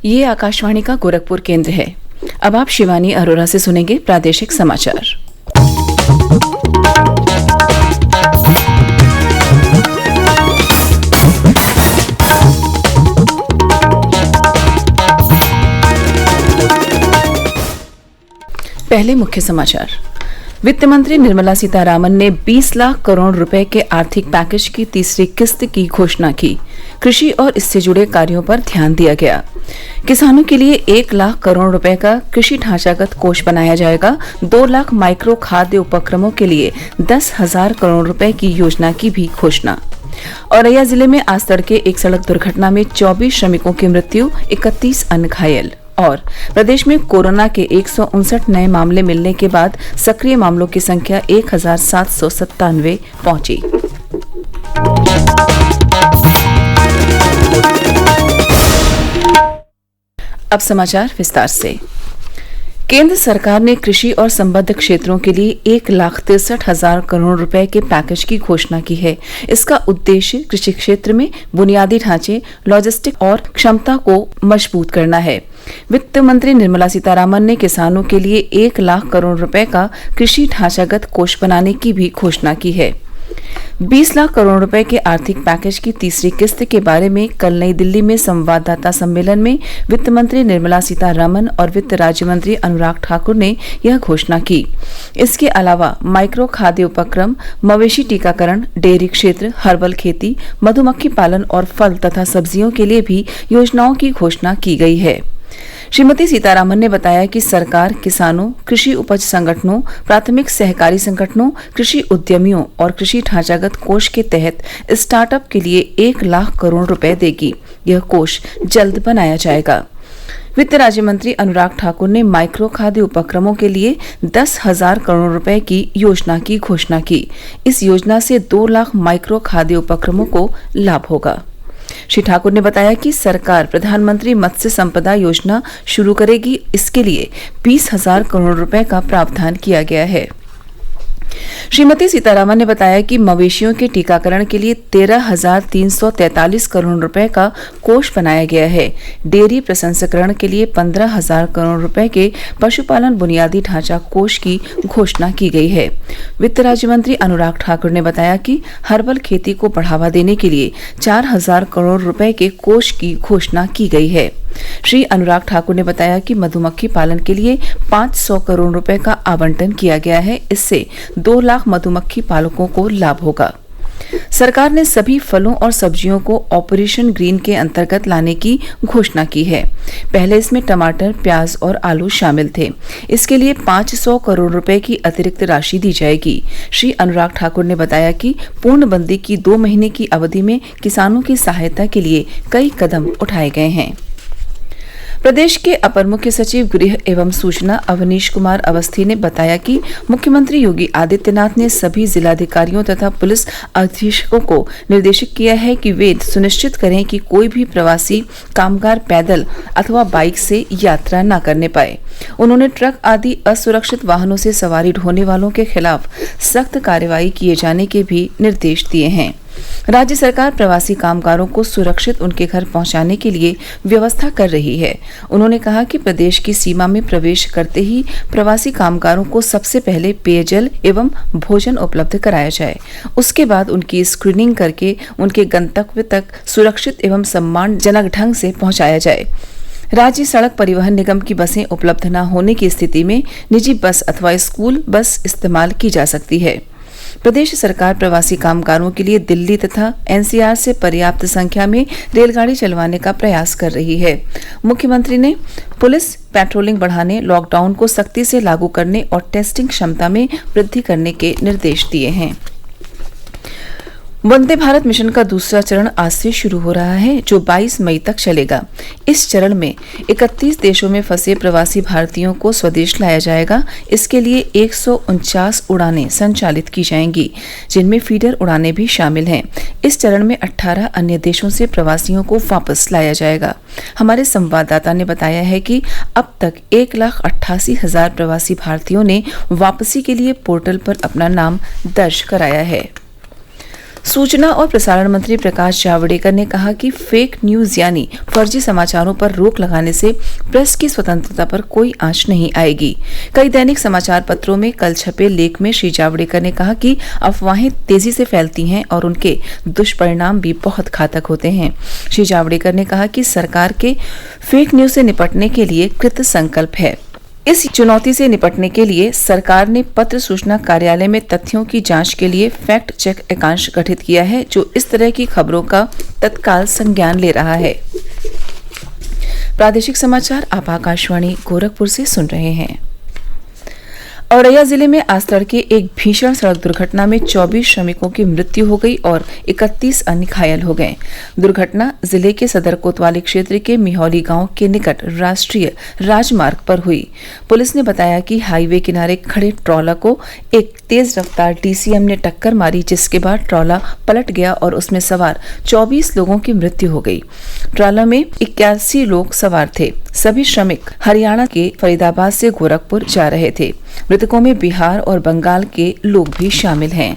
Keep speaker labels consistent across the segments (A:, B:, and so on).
A: ये आकाशवाणी का गोरखपुर केंद्र है। अब आप शिवानी अरोरा से सुनेंगे प्रादेशिक समाचार। पहले मुख्य समाचार। वित्त मंत्री निर्मला सीतारामन ने 20 लाख करोड़ रुपए के आर्थिक पैकेज की तीसरी किस्त की घोषणा की। कृषि और इससे जुड़े कार्यों पर ध्यान दिया गया। किसानों के लिए 1 लाख करोड़ रुपए का कृषि ढांचागत कोष बनाया जाएगा। 2 लाख माइक्रो खाद्य उपक्रमों के लिए 10,000 करोड़ रुपए की योजना की भी घोषणा। औरैया जिले में आज तड़के एक सड़क दुर्घटना में 24 श्रमिकों की मृत्यु, 31 अन्य घायल। और प्रदेश में कोरोना के 159 नए मामले मिलने के बाद सक्रिय मामलों की संख्या 1797 पहुंची। अब समाचार विस्तार से। केंद्र सरकार ने कृषि और संबद्ध क्षेत्रों के लिए 1,63,000 करोड़ रुपए के पैकेज की घोषणा की है। इसका उद्देश्य कृषि क्षेत्र में बुनियादी ढांचे, लॉजिस्टिक और क्षमता को मजबूत करना है। वित्त मंत्री निर्मला सीतारामन ने किसानों के लिए 1 लाख करोड़ रुपए का कृषि ढांचागत कोष बनाने की भी घोषणा की है। 20 लाख करोड़ रुपए के आर्थिक पैकेज की तीसरी किस्त के बारे में कल नई दिल्ली में संवाददाता सम्मेलन में वित्त मंत्री निर्मला सीतारामन और वित्त राज्य मंत्री अनुराग ठाकुर ने यह घोषणा की। इसके अलावा माइक्रो खाद्य उपक्रम, मवेशी टीकाकरण, डेयरी क्षेत्र, हर्बल खेती, मधुमक्खी पालन और फल तथा सब्जियों के लिए भी योजनाओं की घोषणा की गई है। श्रीमती सीतारामन ने बताया कि सरकार किसानों, कृषि उपज संगठनों, प्राथमिक सहकारी संगठनों, कृषि उद्यमियों और कृषि ढांचागत कोष के तहत स्टार्टअप के लिए 1 लाख करोड़ रुपए देगी। यह कोष जल्द बनाया जाएगा। वित्त राज्य मंत्री अनुराग ठाकुर ने माइक्रो खाद्य उपक्रमों के लिए 10,000 करोड़ रुपए की योजना की घोषणा की। इस योजना से 2 लाख माइक्रो खाद्य उपक्रमों को लाभ होगा। श्री ठाकुर ने बताया कि सरकार प्रधानमंत्री मत्स्य संपदा योजना शुरू करेगी। इसके लिए 20,000 करोड़ रुपए का प्रावधान किया गया है। श्रीमती सीतारामन ने बताया कि मवेशियों के टीकाकरण के लिए 13,343 करोड़ रुपए का कोष बनाया गया है। डेयरी प्रसंस्करण के लिए 15,000 करोड़ रुपए के पशुपालन बुनियादी ढांचा कोष की घोषणा की गई है। वित्त राज्य मंत्री अनुराग ठाकुर ने बताया कि हर्बल खेती को बढ़ावा देने के लिए 4,000 करोड़ रुपए के कोष की घोषणा की गई है। श्री अनुराग ठाकुर ने बताया कि मधुमक्खी पालन के लिए 500 करोड़ रुपए का आवंटन किया गया है। इससे 2 लाख मधुमक्खी पालकों को लाभ होगा। सरकार ने सभी फलों और सब्जियों को ऑपरेशन ग्रीन के अंतर्गत लाने की घोषणा की है। पहले इसमें टमाटर, प्याज और आलू शामिल थे। इसके लिए 500 करोड़ रुपए की अतिरिक्त राशि दी जाएगी। श्री अनुराग ठाकुर ने बताया कि पूर्णबंदी की 2 महीने की अवधि में किसानों की सहायता के लिए कई कदम उठाए गए हैं। प्रदेश के अपर मुख्य सचिव गृह एवं सूचना अवनीश कुमार अवस्थी ने बताया कि मुख्यमंत्री योगी आदित्यनाथ ने सभी जिलाधिकारियों तथा पुलिस अधीक्षकों को निर्देशित किया है कि वे सुनिश्चित करें कि कोई भी प्रवासी कामगार पैदल अथवा बाइक से यात्रा न करने पाए। उन्होंने ट्रक आदि असुरक्षित वाहनों से सवारी ढोने वालों के खिलाफ सख्त कार्रवाई किए जाने के भी निर्देश दिए हैं। राज्य सरकार प्रवासी कामगारों को सुरक्षित उनके घर पहुंचाने के लिए व्यवस्था कर रही है। उन्होंने कहा कि प्रदेश की सीमा में प्रवेश करते ही प्रवासी कामगारों को सबसे पहले पेयजल एवं भोजन उपलब्ध कराया जाए। उसके बाद उनकी स्क्रीनिंग करके उनके गंतव्य तक सुरक्षित एवं सम्मानजनक ढंग से पहुंचाया जाए। राज्य सड़क परिवहन निगम की बसें उपलब्ध न होने की स्थिति में निजी बस अथवा स्कूल बस इस्तेमाल की जा सकती है। प्रदेश सरकार प्रवासी कामगारों के लिए दिल्ली तथा एनसीआर से पर्याप्त संख्या में रेलगाड़ी चलवाने का प्रयास कर रही है। मुख्यमंत्री ने पुलिस पेट्रोलिंग बढ़ाने, लॉकडाउन को सख्ती से लागू करने और टेस्टिंग क्षमता में वृद्धि करने के निर्देश दिए हैं। वंदे भारत मिशन का दूसरा चरण आज से शुरू हो रहा है, जो 22 मई तक चलेगा। इस चरण में 31 देशों में फंसे प्रवासी भारतीयों को स्वदेश लाया जाएगा। इसके लिए 149 उड़ानें संचालित की जाएंगी, जिनमें फीडर उड़ानें भी शामिल हैं। इस चरण में 18 अन्य देशों से प्रवासियों को वापस लाया जाएगा। हमारे संवाददाता ने बताया है कि अब तक 1,88,000 प्रवासी भारतीयों ने वापसी के लिए पोर्टल पर अपना नाम दर्ज कराया है। सूचना और प्रसारण मंत्री प्रकाश जावड़ेकर ने कहा कि फेक न्यूज यानी फर्जी समाचारों पर रोक लगाने से प्रेस की स्वतंत्रता पर कोई आंच नहीं आएगी। कई दैनिक समाचार पत्रों में कल छपे लेख में श्री जावड़ेकर ने कहा कि अफवाहें तेजी से फैलती हैं और उनके दुष्परिणाम भी बहुत घातक होते हैं। श्री जावड़ेकर ने कहा कि सरकार के फेक न्यूज से निपटने के लिए कृत संकल्प है। इस चुनौती से निपटने के लिए सरकार ने पत्र सूचना कार्यालय में तथ्यों की जांच के लिए फैक्ट चेक एकांश गठित किया है, जो इस तरह की खबरों का तत्काल संज्ञान ले रहा है। प्रादेशिक समाचार आप आकाशवाणी गोरखपुर से सुन रहे हैं। औरैया जिले में आज तड़के एक भीषण सड़क दुर्घटना में 24 श्रमिकों की मृत्यु हो गई और 31 अन्य घायल हो गए। दुर्घटना जिले के सदर कोतवाली क्षेत्र के मिहौली गांव के निकट राष्ट्रीय राजमार्ग पर हुई। पुलिस ने बताया कि हाईवे किनारे खड़े ट्रॉला को एक तेज रफ्तार डीसीएम ने टक्कर मारी, जिसके बाद ट्रॉला पलट गया और उसमें सवार 24 लोगों की मृत्यु हो गई। ट्रॉला में 81 लोग सवार थे। सभी श्रमिक हरियाणा के फरीदाबाद से गोरखपुर जा रहे थे। मृतकों में बिहार और बंगाल के लोग भी शामिल हैं।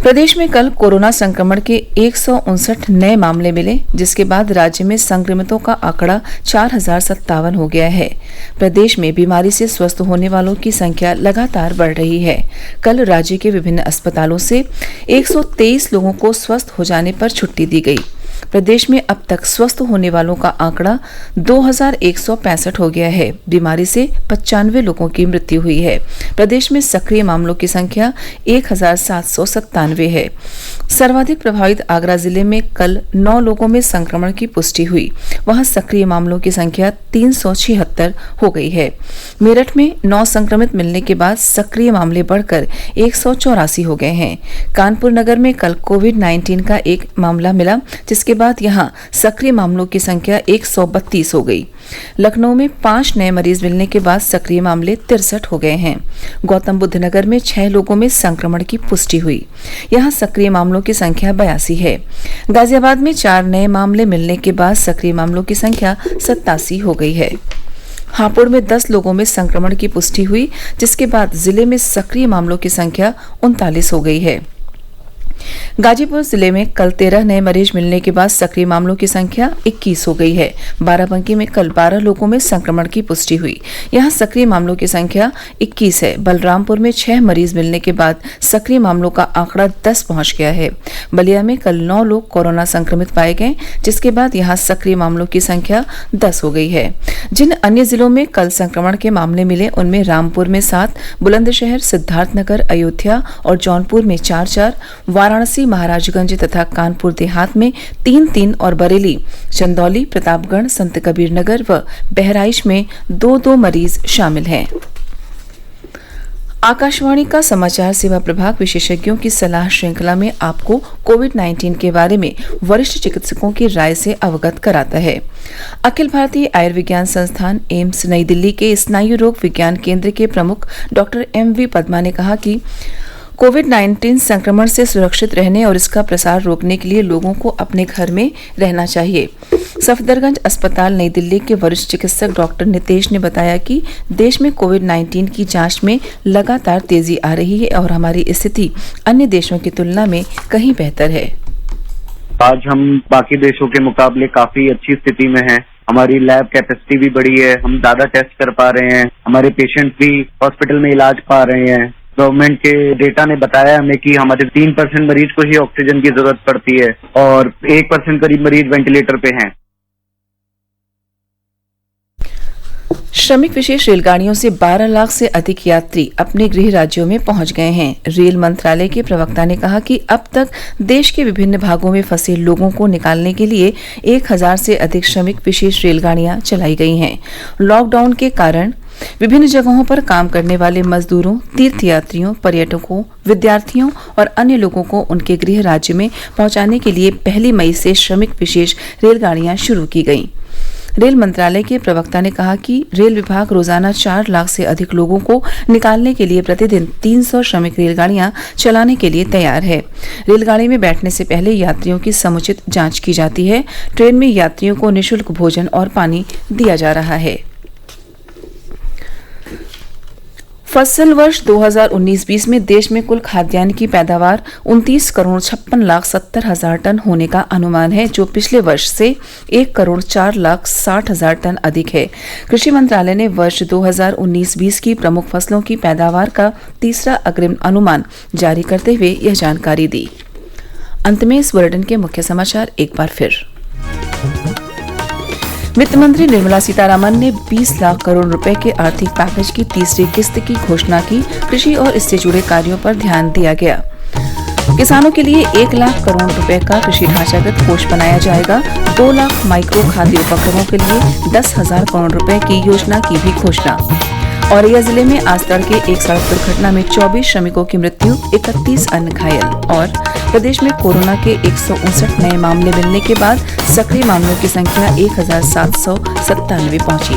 A: प्रदेश में कल कोरोना संक्रमण के 159 नए मामले मिले, जिसके बाद राज्य में संक्रमितों का आंकड़ा 4057 हो गया है। प्रदेश में बीमारी से स्वस्थ होने वालों की संख्या लगातार बढ़ रही है। कल राज्य के विभिन्न अस्पतालों से 123 लोगों को स्वस्थ हो जाने पर छुट्टी दी गई। प्रदेश में अब तक स्वस्थ होने वालों का आंकड़ा 2165 हो गया है। बीमारी से 95 लोगों की मृत्यु हुई है। प्रदेश में सक्रिय मामलों की संख्या 1797 है। सर्वाधिक प्रभावित आगरा जिले में कल 9 लोगों में संक्रमण की पुष्टि हुई। वहां सक्रिय मामलों की संख्या 376 हो गई है। मेरठ में 9 संक्रमित मिलने के बाद सक्रिय मामले बढ़कर 184 हो गए हैं। कानपुर नगर में कल कोविड-19 का एक मामला मिला, जिसके बाद यहां सक्रिय मामलों की संख्या 132 हो गई। लखनऊ में 5 नए मरीज मिलने के बाद सक्रिय मामले 63 हो गए हैं। गौतम बुद्ध नगर में 6 लोगों में संक्रमण की पुष्टि हुई। यहां सक्रिय मामलों की संख्या 82 है। गाजियाबाद में 4 नए मामले मिलने के बाद सक्रिय मामलों की संख्या 87 हो गई है। हापुड़ में 10 लोगों में संक्रमण की पुष्टि हुई, जिसके बाद जिले में सक्रिय मामलों की संख्या 39 हो गई है। गाजीपुर जिले में कल 13 नए मरीज मिलने के बाद सक्रिय मामलों की संख्या 21 हो गई है। बाराबंकी में कल 12 लोगों में संक्रमण की पुष्टि हुई। यहां सक्रिय मामलों की संख्या 21 है। बलरामपुर में 6 मरीज मिलने के बाद सक्रिय मामलों का आंकड़ा 10 पहुंच गया है। बलिया में कल 9 लोग कोरोना संक्रमित पाए गए, जिसके बाद यहां सक्रिय मामलों की संख्या 10 हो गई है। जिन अन्य जिलों में कल संक्रमण के मामले मिले, उनमें रामपुर में 7, बुलंदशहर, सिद्धार्थनगर, अयोध्या और जौनपुर में 4-4, वाराणसी, महाराजगंज तथा कानपुर देहात में 3-3 और बरेली, चंदौली, प्रतापगढ़, संत कबीर नगर व बहराइच में 2-2 मरीज शामिल हैं। आकाशवाणी का समाचार सेवा प्रभाग विशेषज्ञों की सलाह श्रृंखला में आपको कोविड-19 के बारे में वरिष्ठ चिकित्सकों की राय से अवगत कराता है। अखिल भारतीय आयुर्विज्ञान संस्थान एम्स नई दिल्ली के स्नायु रोग विज्ञान केंद्र के प्रमुख डॉक्टर MV पद्मा ने कहा कि कोविड-19 संक्रमण से सुरक्षित रहने और इसका प्रसार रोकने के लिए लोगों को अपने घर में रहना चाहिए। सफदरजंग अस्पताल नई दिल्ली के वरिष्ठ चिकित्सक डॉक्टर नितेश ने बताया कि देश में कोविड-19 की जांच में लगातार तेजी आ रही है और हमारी स्थिति अन्य देशों की तुलना में कहीं बेहतर है।
B: आज हम बाकी देशों के मुकाबले काफी अच्छी स्थिति में हैं। हमारी लैब कैपेसिटी भी बढ़ी है, हम ज्यादा टेस्ट कर पा रहे हैं, हमारे पेशेंट भी हॉस्पिटल में इलाज पा रहे हैं। गवर्नमेंट के डेटा ने बताया हमें कि हमारे 3% मरीज को ही ऑक्सीजन की जरूरत पड़ती है और 1% करीब मरीज वेंटिलेटर पे हैं।
A: श्रमिक विशेष रेलगाड़ियों से 12 लाख से अधिक यात्री अपने गृह राज्यों में पहुंच गए हैं। रेल मंत्रालय के प्रवक्ता ने कहा कि अब तक देश के विभिन्न भागों में फंसे लोगों को निकालने के लिए 1000 से अधिक श्रमिक विशेष रेलगाड़ियां चलाई गई हैं। लॉकडाउन के कारण विभिन्न जगहों पर काम करने वाले मजदूरों, तीर्थयात्रियों, पर्यटकों, विद्यार्थियों और अन्य लोगों को उनके गृह राज्य में पहुंचाने के लिए 1 मई से श्रमिक विशेष रेलगाड़ियां शुरू की गईं। रेल मंत्रालय के प्रवक्ता ने कहा कि रेल विभाग रोजाना 4 लाख से अधिक लोगों को निकालने के लिए प्रतिदिन 300 श्रमिक रेलगाड़ियां चलाने के लिए तैयार है। रेलगाड़ी में बैठने से पहले यात्रियों की समुचित जांच की जाती है। ट्रेन में यात्रियों को निःशुल्क भोजन और पानी दिया जा रहा है। फसल वर्ष 2019-20 में देश में कुल खाद्यान्न की पैदावार 29,56,70,000 टन होने का अनुमान है, जो पिछले वर्ष से 1,04,60,000 टन अधिक है। कृषि मंत्रालय ने वर्ष 2019-20 की प्रमुख फसलों की पैदावार का तीसरा अग्रिम अनुमान जारी करते हुए यह जानकारी दी। अंत में इस बुलेटिन के मुख्य समाचार एक बार फिर। वित्त मंत्री निर्मला सीतारामन ने 20 लाख करोड़ रुपए के आर्थिक पैकेज की तीसरी किस्त की घोषणा की। कृषि और इससे जुड़े कार्यों पर ध्यान दिया गया। किसानों के लिए 1 लाख करोड़ रुपए का कृषि ढांचागत कोष बनाया जाएगा। 2 लाख माइक्रो खाद्य उपक्रमों के लिए 10,000 करोड़ रुपए की योजना की भी घोषणा। औरैया जिले में आज तड़के एक सड़क दुर्घटना में 24 श्रमिकों की मृत्यु, 31 अन्य घायल। और प्रदेश में कोरोना के 159 नए मामले मिलने के बाद सक्रिय मामलों की संख्या 1,797 पहुंची।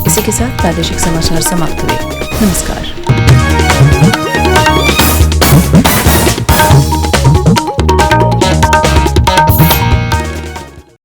A: इसी के साथ प्रादेशिक समाचार समाप्त हुए। नमस्कार।